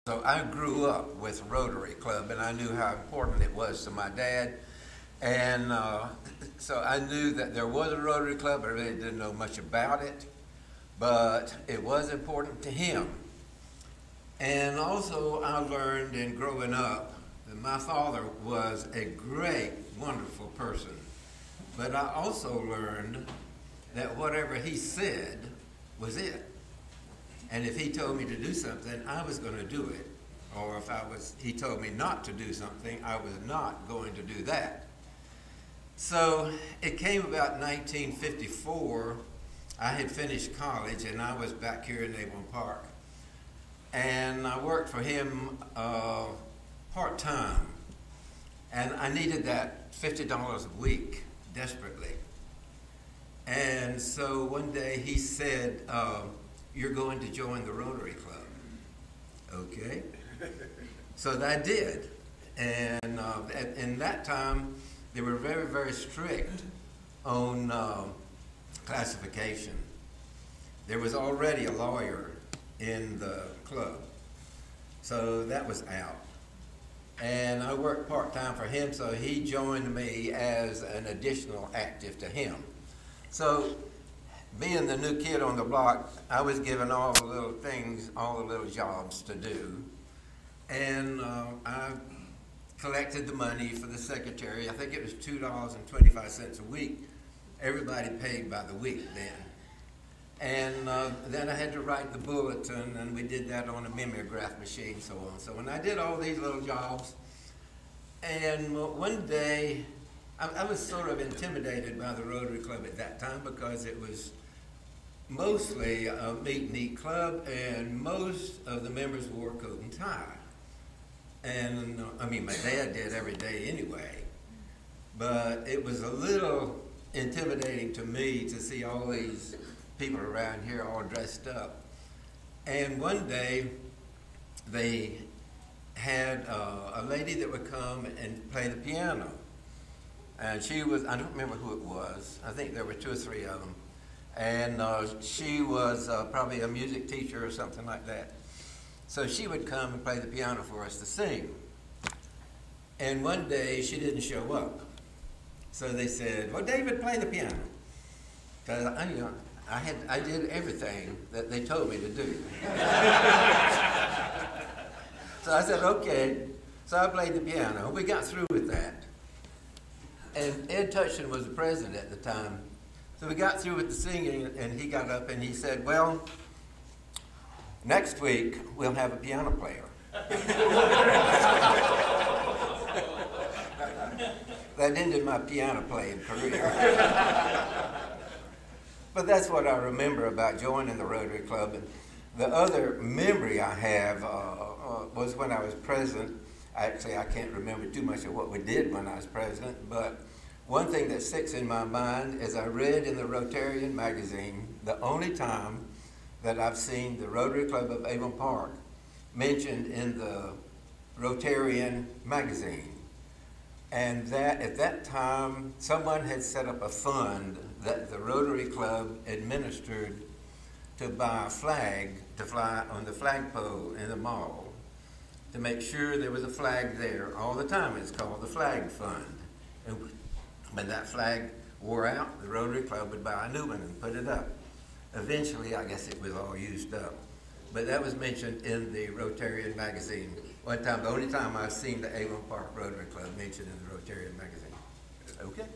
So I grew up with Rotary Club, and I knew how important it was to my dad. And so I knew that there was a Rotary Club. I really didn't know much about it, but it was important to him. And also I learned in growing up that my father was a great, wonderful person. But I also learned that whatever he said was it. And if he told me to do something, I was going to do it. Or if he told me not to do something, I was not going to do that. So it came about 1954. I had finished college and I was back here in Avon Park. And I worked for him part-time. And I needed that $50 a week desperately. And so one day he said, "You're going to join the Rotary Club." Okay. So I did. And in that time, they were very, very strict on classification. There was already a lawyer in the club. So that was out. And I worked part-time for him, so he joined me as an additional active to him. So being the new kid on the block, I was given all the little things, all the little jobs to do. And I collected the money for the secretary. I think it was $2.25 a week. Everybody paid by the week then. And then I had to write the bulletin, and we did that on a mimeograph machine, so on. So when I did all these little jobs, and one day, I was sort of intimidated by the Rotary Club at that time because it was mostly a meet and eat club, and most of the members wore coat and tie. And I mean, my dad did every day anyway, but it was a little intimidating to me to see all these people around here all dressed up. And one day they had a lady that would come and play the piano. And she was, I don't remember who it was, I think there were 2 or 3 of them. And she was probably a music teacher or something like that. So she would come and play the piano for us to sing. And one day she didn't show up. So they said, "Well, David, play the piano." Because I did everything that they told me to do. So I said, okay. So I played the piano. We got through with that. And Ed Touchton was the president at the time. So we got through with the singing, and he got up and he said, "Well, next week we'll have a piano player." That ended my piano playing career. But that's what I remember about joining the Rotary Club. And the other memory I have was when I was president. Actually, I can't remember too much of what we did when I was president, but one thing that sticks in my mind is I read in the Rotarian magazine the only time that I've seen the Rotary Club of Avon Park mentioned in the Rotarian magazine. And that at that time, someone had set up a fund that the Rotary Club administered to buy a flag to fly on the flagpole in the mall, to make sure there was a flag there all the time. It's called the Flag Fund. And when that flag wore out, the Rotary Club would buy a new one and put it up. Eventually, I guess it was all used up. But that was mentioned in the Rotarian magazine. One time, the only time I've seen the Avon Park Rotary Club mentioned in the Rotarian magazine. Okay.